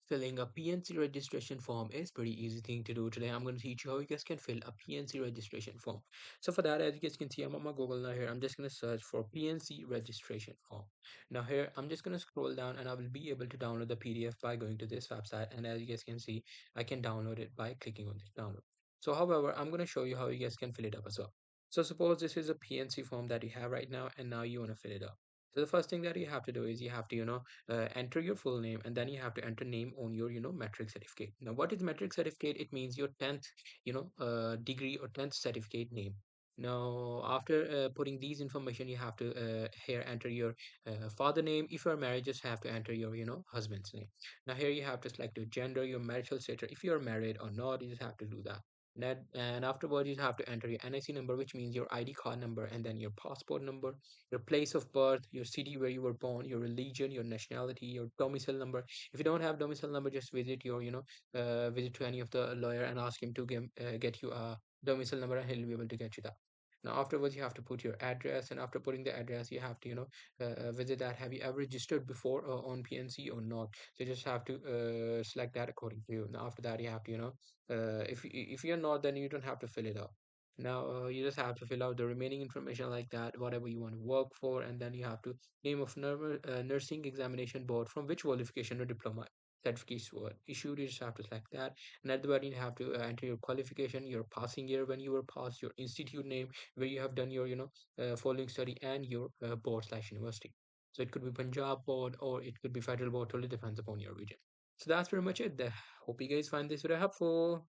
Filling a PNC registration form is pretty easy thing to do. Today I'm going to teach you how you guys can fill a PNC registration form. So for that, as you guys can see, I'm on my Google now. Here I'm just going to search for PNC registration form. Now here I'm just going to scroll down and I will be able to download the PDF by going to this website, and as you guys can see, I can download it by clicking on this download. So however, I'm going to show you how you guys can fill it up as well. So suppose this is a PNC form that you have right now, and now you want to fill it up. So the first thing that you have to do is you have to enter your full name, and then you have to enter name on your metric certificate. Now what is metric certificate? It means your 10th degree or 10th certificate name. Now after putting these information, you have to here enter your father name. If you are married, just have to enter your husband's name. Now here you have to select your gender, your marital status, if you are married or not. You just have to do that. And afterwards you have to enter your NIC number, which means your ID card number, and then your passport number, your place of birth, your city where you were born, your religion, your nationality, your domicile number. If you don't have domicile number, just visit visit to any of the lawyer and ask him to get you a domicile number, and he'll be able to get you that. Now afterwards you have to put your address, and after putting the address, you have to visit that. Have you ever registered before on PNC or not? So you just have to select that according to you. Now after that, you have to if you're not, then you don't have to fill it up. Now you just have to fill out the remaining information like that, whatever you want to work for, and then you have to name of nursing examination board from which qualification or diploma certificates were issued. You just have to select that, and at the bottom you have to enter your qualification, your passing year when you were passed, your institute name where you have done your following study, and your board slash university. So it could be Punjab board or it could be federal board. Totally depends upon your region. So that's pretty much it. Hope you guys find this video helpful.